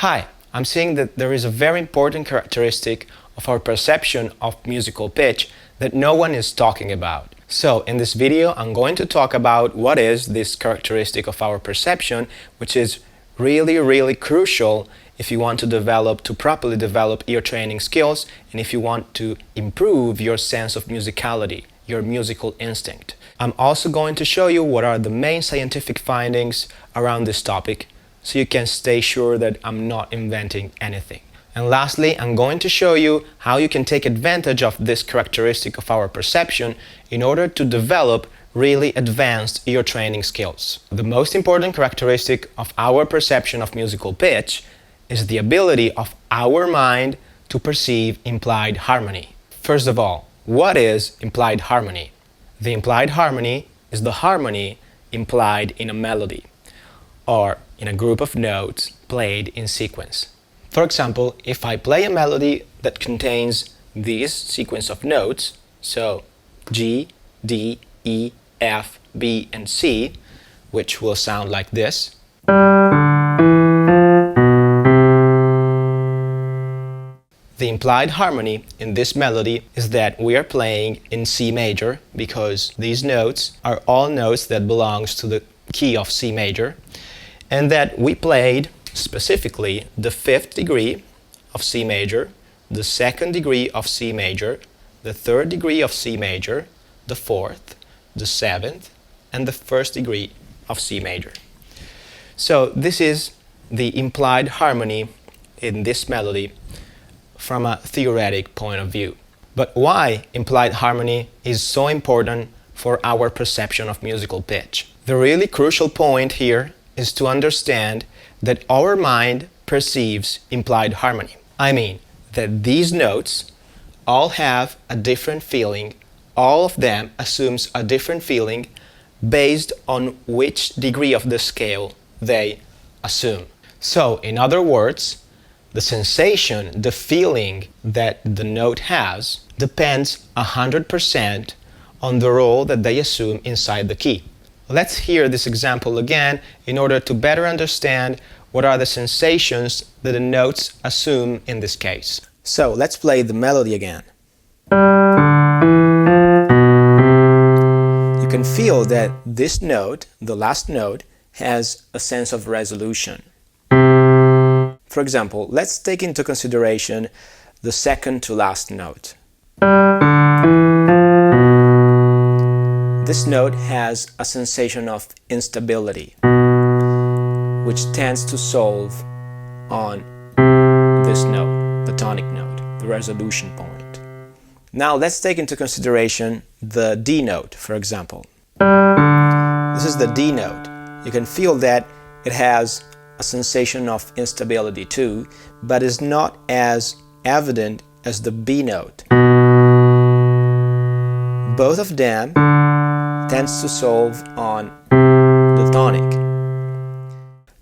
Hi, I'm seeing that there is a very important characteristic of our perception of musical pitch that no one is talking about. So in this video, I'm going to talk about what is this characteristic of our perception, which is really crucial if you want to properly develop ear training skills and if you want to improve your sense of musicality, your musical instinct. I'm also going to show you what are the main scientific findings around this topic, so you can stay sure that I'm not inventing anything. And lastly, I'm going to show you how you can take advantage of this characteristic of our perception in order to develop really advanced ear training skills. The most important characteristic of our perception of musical pitch is the ability of our mind to perceive implied harmony. First of all, what is implied harmony? The implied harmony is the harmony implied in a melody or in a group of notes played in sequence. For example, if I play a melody that contains this sequence of notes, so G, D, E, F, B, and C, which will sound like this. The implied harmony in this melody is that we are playing in C major because these notes are all notes that belongs to the key of C major, and that we played specifically the 5th degree of C major, the 2nd degree of C major, the 3rd degree of C major, the 4th, the 7th, and the 1st degree of C major. So this is the implied harmony in this melody from a theoretic point of view. But why implied harmony is so important for our perception of musical pitch? The really crucial point here is to understand that our mind perceives implied harmony. I mean that these notes all have a different feeling, all of them assumes a different feeling based on which degree of the scale they assume. So, in other words, the sensation, the feeling that the note has depends 100% on the role that they assume inside the key. Let's hear this example again in order to better understand what are the sensations that the notes assume in this case. So let's play the melody again. You can feel that this note, the last note, has a sense of resolution. For example, let's take into consideration the second to last note. This note has a sensation of instability, which tends to solve on this note, the tonic note, the resolution point. Now let's take into consideration the D note, for example. This is the D note. You can feel that it has a sensation of instability too, but is not as evident as the B note. Both of them tends to solve on the tonic.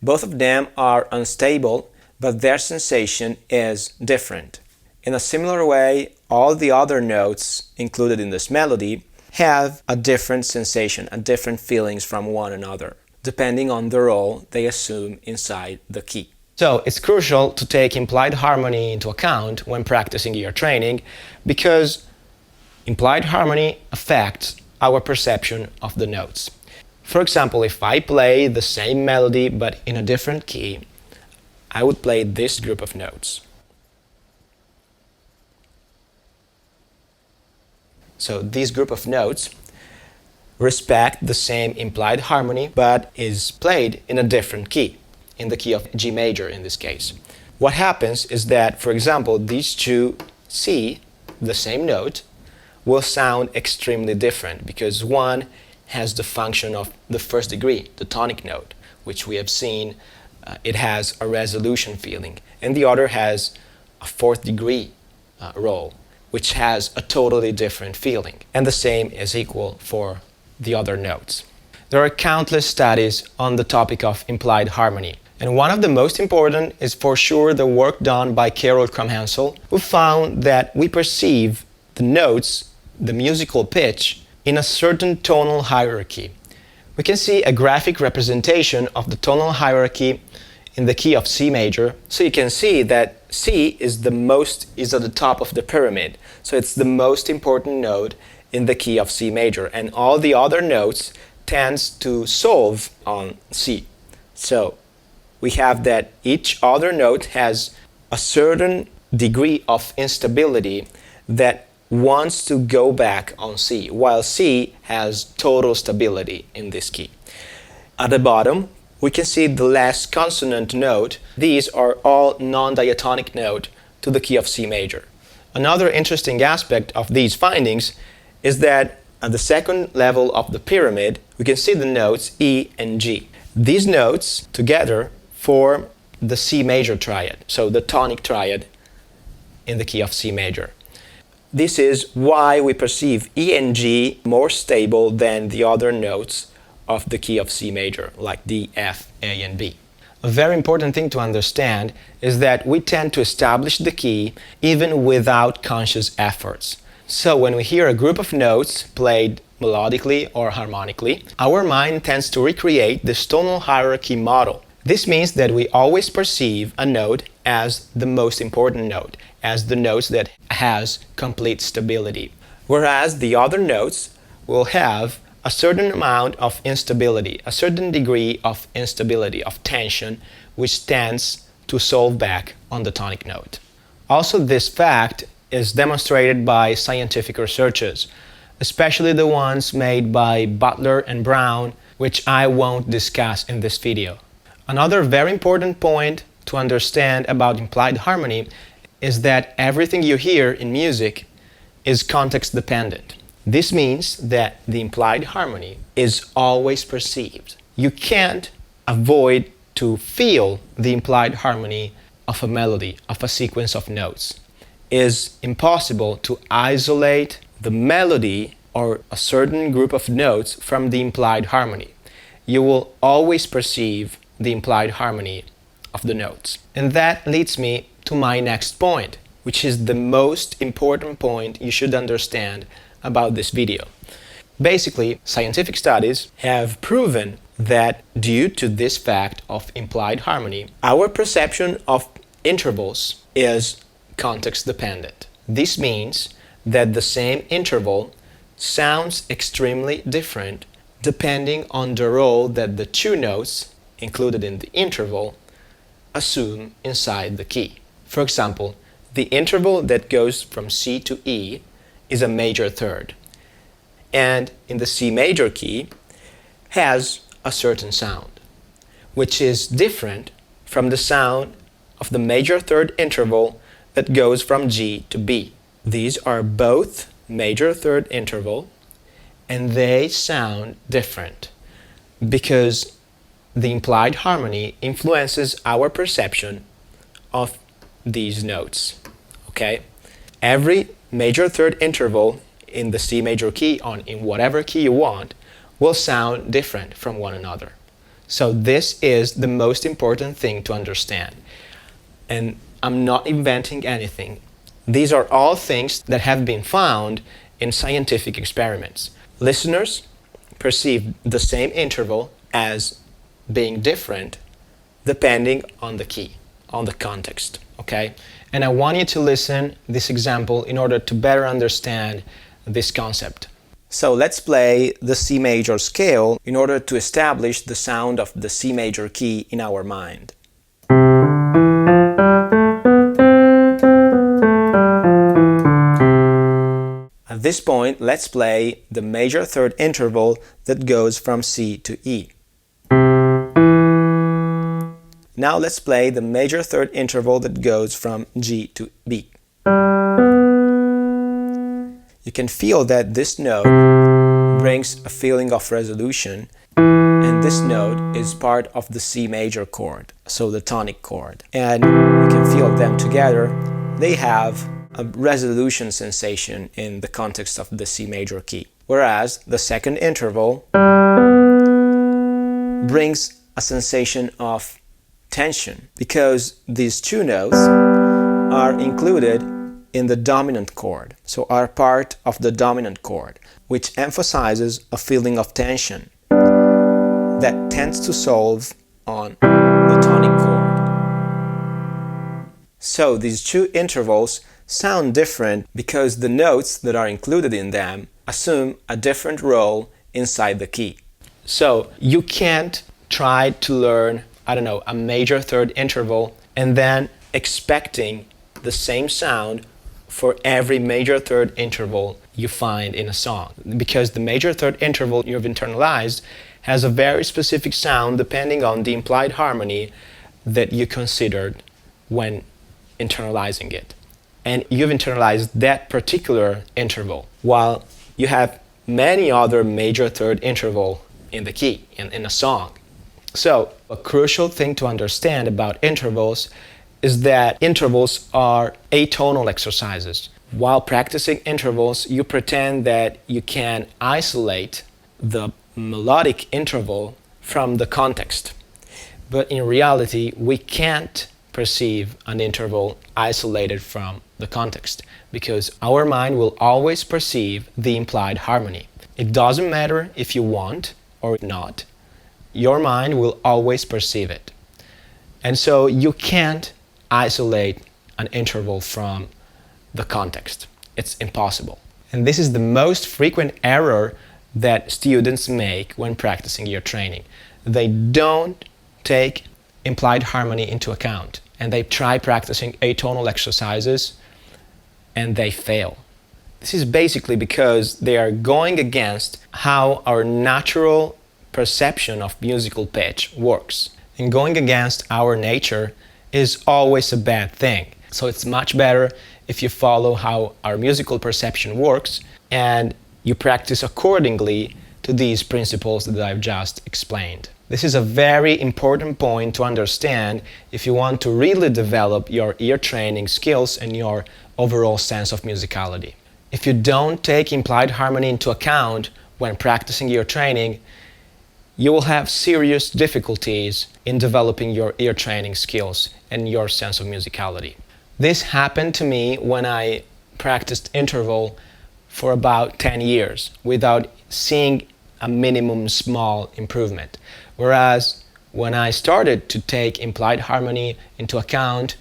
Both of them are unstable, but their sensation is different. In a similar way, all the other notes included in this melody have a different sensation, a different feelings from one another, depending on the role they assume inside the key. So it's crucial to take implied harmony into account when practicing ear training, because implied harmony affects our perception of the notes. For example, if I play the same melody but in a different key, I would play this group of notes. So this group of notes respect the same implied harmony but is played in a different key, in the key of G major in this case. What happens is that, for example, these two C, the same note, will sound extremely different because one has the function of the 1st degree, the tonic note, which we have seen it has a resolution feeling, and the other has a 4th degree role, which has a totally different feeling, and the same is equal for the other notes. There are countless studies on the topic of implied harmony, and one of the most important is for sure the work done by Krumhansl, who found that we perceive the notes, the musical pitch, in a certain tonal hierarchy. We can see a graphic representation of the tonal hierarchy in the key of C major. So you can see that C is at the top of the pyramid. So it's the most important note in the key of C major, and all the other notes tends to solve on C. So we have that each other note has a certain degree of instability that wants to go back on C, while C has total stability in this key. At the bottom, we can see the last consonant note. These are all non-diatonic notes to the key of C major. Another interesting aspect of these findings is that at the second level of the pyramid, we can see the notes E and G. These notes together form the C major triad, so the tonic triad in the key of C major. This is why we perceive E and G more stable than the other notes of the key of C major, like D, F, A, and B. A very important thing to understand is that we tend to establish the key even without conscious efforts. So when we hear a group of notes played melodically or harmonically, our mind tends to recreate this tonal hierarchy model. This means that we always perceive a note as the most important note, as the note that has complete stability, whereas the other notes will have a certain amount of instability, a certain degree of instability, of tension, which tends to solve back on the tonic note. Also, this fact is demonstrated by scientific researches, especially the ones made by Butler and Brown, which I won't discuss in this video. Another very important point to understand about implied harmony is that everything you hear in music is context dependent. This means that the implied harmony is always perceived. You can't avoid to feel the implied harmony of a melody, of a sequence of notes. It is impossible to isolate the melody or a certain group of notes from the implied harmony. You will always perceive the implied harmony of the notes. And that leads me to my next point, which is the most important point you should understand about this video. Basically, scientific studies have proven that due to this fact of implied harmony, our perception of intervals is context dependent. This means that the same interval sounds extremely different depending on the role that the two notes included in the interval assume inside the key. For example, the interval that goes from C to E is a major third, and in the C major key has a certain sound, which is different from the sound of the major third interval that goes from G to B. These are both major third interval, and they sound different because the implied harmony influences our perception of these notes. Okay? Every major third interval in the C major key, in whatever key you want, will sound different from one another. So this is the most important thing to understand. And I'm not inventing anything. These are all things that have been found in scientific experiments. Listeners perceive the same interval as being different depending on the key, on the context, okay? And I want you to listen this example in order to better understand this concept. So let's play the C major scale in order to establish the sound of the C major key in our mind. At this point, let's play the major third interval that goes from C to E. Now let's play the major third interval that goes from G to B. You can feel that this note brings a feeling of resolution, and this note is part of the C major chord, so the tonic chord. And you can feel them together. They have a resolution sensation in the context of the C major key. Whereas the second interval brings a sensation of tension because these two notes are included in the dominant chord, so are part of the dominant chord, which emphasizes a feeling of tension that tends to solve on the tonic chord. So these two intervals sound different because the notes that are included in them assume a different role inside the key. So you can't try to learn, a major third interval and then expecting the same sound for every major third interval you find in a song. Because the major third interval you've internalized has a very specific sound depending on the implied harmony that you considered when internalizing it. And you've internalized that particular interval, while you have many other major third interval in the key, in a song. So, a crucial thing to understand about intervals is that intervals are atonal exercises. While practicing intervals, you pretend that you can isolate the melodic interval from the context. But in reality, we can't perceive an interval isolated from the context because our mind will always perceive the implied harmony. It doesn't matter if you want or not. Your mind will always perceive it. And so you can't isolate an interval from the context. It's impossible. And this is the most frequent error that students make when practicing ear training. They don't take implied harmony into account, and they try practicing atonal exercises and they fail. This is basically because they are going against how our natural perception of musical pitch works. And going against our nature is always a bad thing. So it's much better if you follow how our musical perception works and you practice accordingly to these principles that I've just explained. This is a very important point to understand if you want to really develop your ear training skills and your overall sense of musicality. If you don't take implied harmony into account when practicing ear training, you will have serious difficulties in developing your ear training skills and your sense of musicality. This happened to me when I practiced interval for about 10 years without seeing a minimum small improvement. Whereas when I started to take implied harmony into account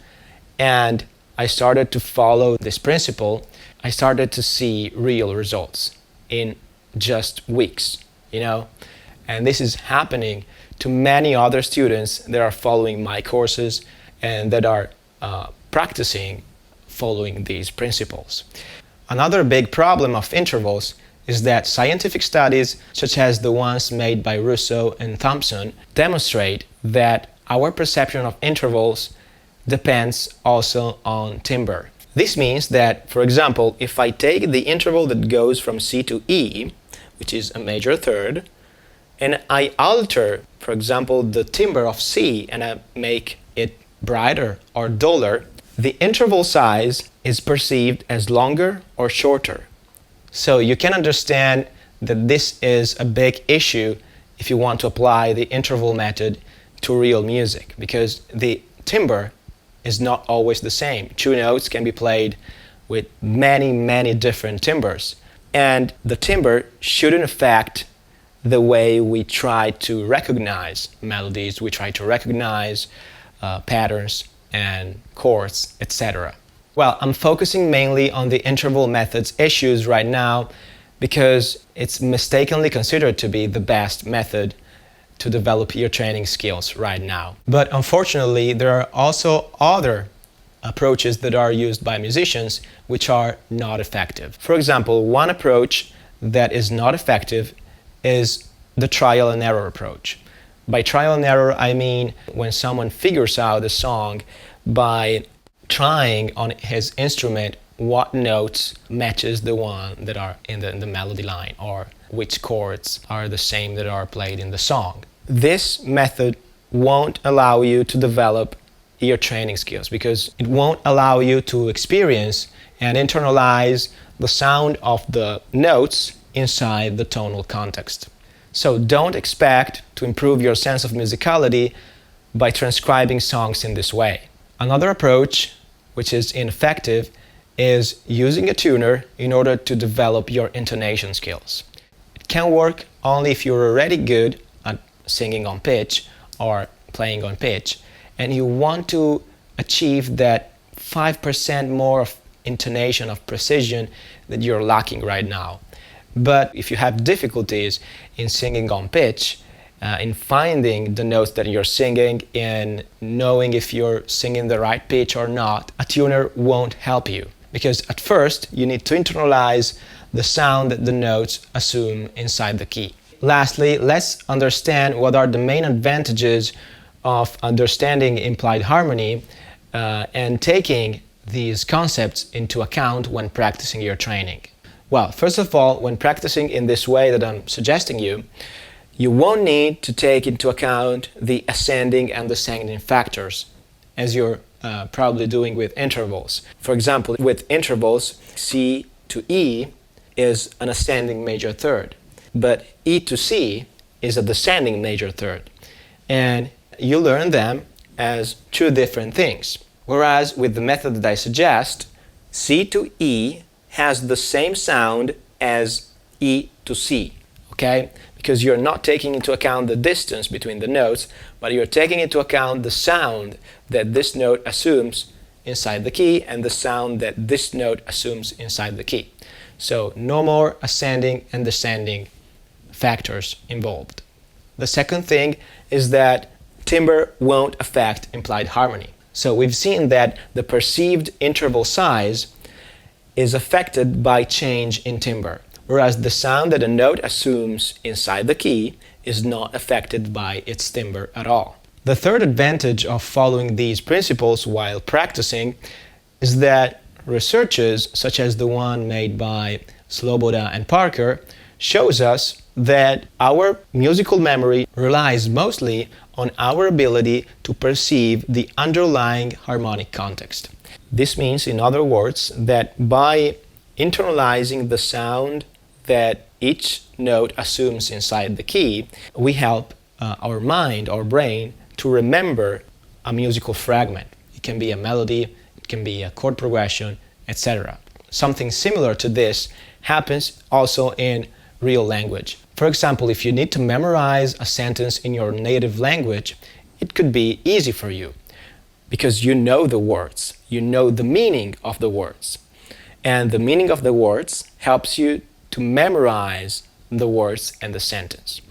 and I started to follow this principle, I started to see real results in just weeks, And this is happening to many other students that are following my courses and that are practicing following these principles. Another big problem of intervals is that scientific studies, such as the ones made by Russo and Thompson, demonstrate that our perception of intervals depends also on timbre. This means that, for example, if I take the interval that goes from C to E, which is a major third, and I alter, for example, the timbre of C and I make it brighter or duller, the interval size is perceived as longer or shorter. So you can understand that this is a big issue if you want to apply the interval method to real music, because the timbre is not always the same. Two notes can be played with many different timbres, and the timbre shouldn't affect the way we try to recognize melodies, we try to recognize patterns and chords, etc. Well, I'm focusing mainly on the interval method's issues right now because it's mistakenly considered to be the best method to develop ear training skills right now. But unfortunately, there are also other approaches that are used by musicians which are not effective. For example, one approach that is not effective is the trial and error approach. By trial and error, I mean when someone figures out a song by trying on his instrument what notes matches the one that are in the melody line, or which chords are the same that are played in the song. This method won't allow you to develop ear training skills because it won't allow you to experience and internalize the sound of the notes inside the tonal context. So don't expect to improve your sense of musicality by transcribing songs in this way. Another approach, which is ineffective, is using a tuner in order to develop your intonation skills. It can work only if you're already good at singing on pitch or playing on pitch, and you want to achieve that 5% more of intonation, of precision that you're lacking right now. But if you have difficulties in singing on pitch, in finding the notes that you're singing, in knowing if you're singing the right pitch or not, a tuner won't help you. Because at first, you need to internalize the sound that the notes assume inside the key. Lastly, let's understand what are the main advantages of understanding implied harmony and taking these concepts into account when practicing your training. Well, first of all, when practicing in this way that I'm suggesting you won't need to take into account the ascending and descending factors, as you're probably doing with intervals. For example, with intervals, C to E is an ascending major third, but E to C is a descending major third. And you learn them as two different things. Whereas with the method that I suggest, C to E has the same sound as E to C, okay? Because you're not taking into account the distance between the notes, but you're taking into account the sound that this note assumes inside the key and the sound that this note assumes inside the key. So no more ascending and descending factors involved. The second thing is that timbre won't affect implied harmony. So we've seen that the perceived interval size is affected by change in timbre, whereas the sound that a note assumes inside the key is not affected by its timbre at all. The third advantage of following these principles while practicing is that researches, such as the one made by Sloboda and Parker, shows us that our musical memory relies mostly on our ability to perceive the underlying harmonic context. This means, in other words, that by internalizing the sound that each note assumes inside the key, we help our mind, our brain, to remember a musical fragment. It can be a melody, it can be a chord progression, etc. Something similar to this happens also in real language. For example, if you need to memorize a sentence in your native language, it could be easy for you because you know the words, you know the meaning of the words. And the meaning of the words helps you to memorize the words and the sentence.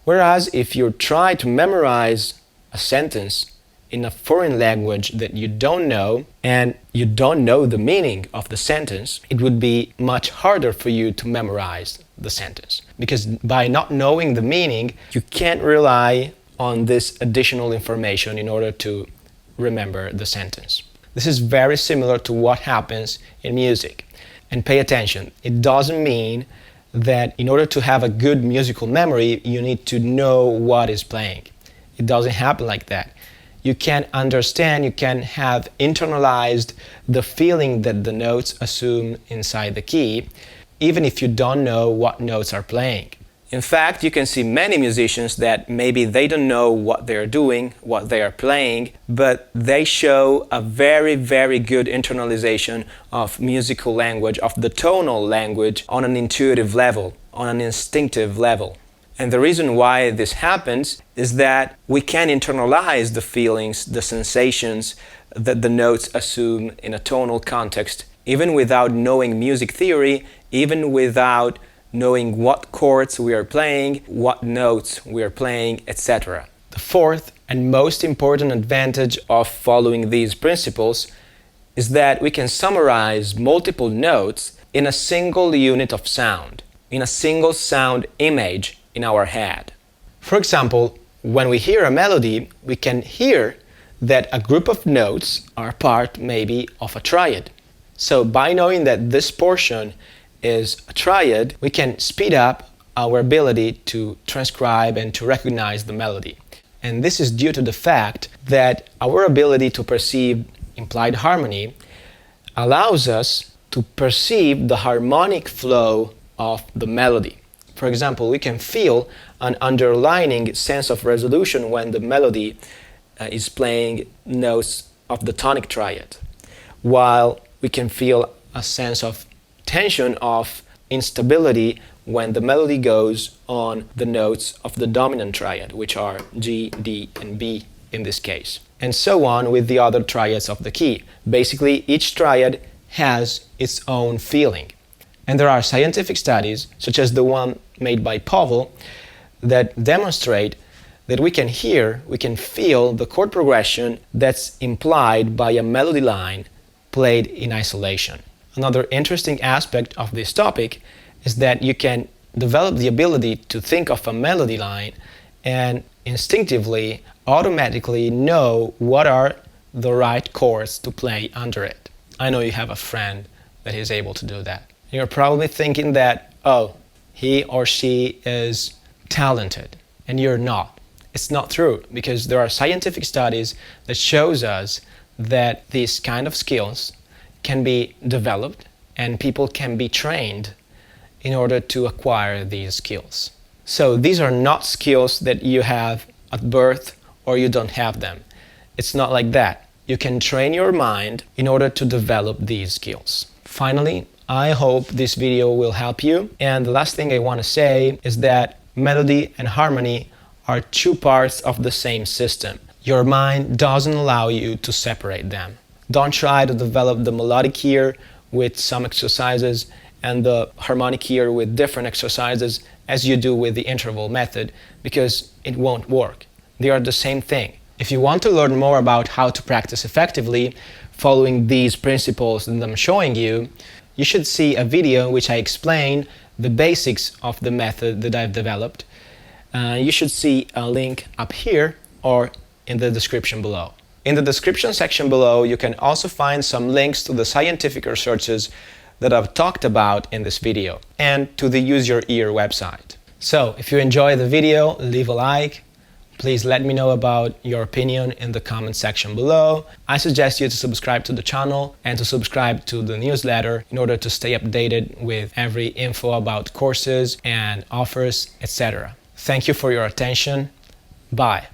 Whereas if you try to memorize a sentence in a foreign language that you don't know and you don't know the meaning of the sentence, it would be much harder for you to memorize the sentence. Because by not knowing the meaning, you can't rely on this additional information in order to remember the sentence. This is very similar to what happens in music. And pay attention, it doesn't mean that in order to have a good musical memory, you need to know what is playing. It doesn't happen like that. You can understand, you can have internalized the feeling that the notes assume inside the key, even if you don't know what notes are playing. In fact, you can see many musicians that maybe they don't know what they're doing, what they are playing, but they show a very, very good internalization of musical language, of the tonal language on an intuitive level, on an instinctive level. And the reason why this happens is that we can internalize the feelings, the sensations that the notes assume in a tonal context, even without knowing music theory, even without knowing what chords we are playing, what notes we are playing, etc. The fourth and most important advantage of following these principles is that we can summarize multiple notes in a single unit of sound, in a single sound image in our head. For example, when we hear a melody, we can hear that a group of notes are part maybe of a triad. So by knowing that this portion is a triad, we can speed up our ability to transcribe and to recognize the melody. And this is due to the fact that our ability to perceive implied harmony allows us to perceive the harmonic flow of the melody. For example, we can feel an underlying sense of resolution when the melody is playing notes of the tonic triad, while we can feel a sense of tension, of instability when the melody goes on the notes of the dominant triad, which are G, D, and B. in this case. And so on with the other triads of the key. Basically, each triad has its own feeling. And there are scientific studies, such as the one made by Povel, that demonstrate that we can feel the chord progression that's implied by a melody line played in isolation. Another interesting aspect of this topic is that you can develop the ability to think of a melody line and instinctively, automatically know what are the right chords to play under it. I know you have a friend that is able to do that. You're probably thinking that, oh, he or she is talented, and you're not. It's not true, because there are scientific studies that shows us that these kind of skills can be developed and people can be trained in order to acquire these skills. So these are not skills that you have at birth or you don't have them. It's not like that. You can train your mind in order to develop these skills. Finally, I hope this video will help you. And the last thing I want to say is that melody and harmony are two parts of the same system. Your mind doesn't allow you to separate them. Don't try to develop the melodic ear with some exercises and the harmonic ear with different exercises as you do with the interval method, because it won't work. They are the same thing. If you want to learn more about how to practice effectively following these principles that I'm showing you, you should see a video in which I explain the basics of the method that I've developed. You should see a link up here or in the description below. In the description section below, you can also find some links to the scientific researches that I've talked about in this video and to the Use Your Ear website. So, if you enjoyed the video, leave a like. Please let me know about your opinion in the comment section below. I suggest you to subscribe to the channel and to subscribe to the newsletter in order to stay updated with every info about courses and offers, etc. Thank you for your attention. Bye.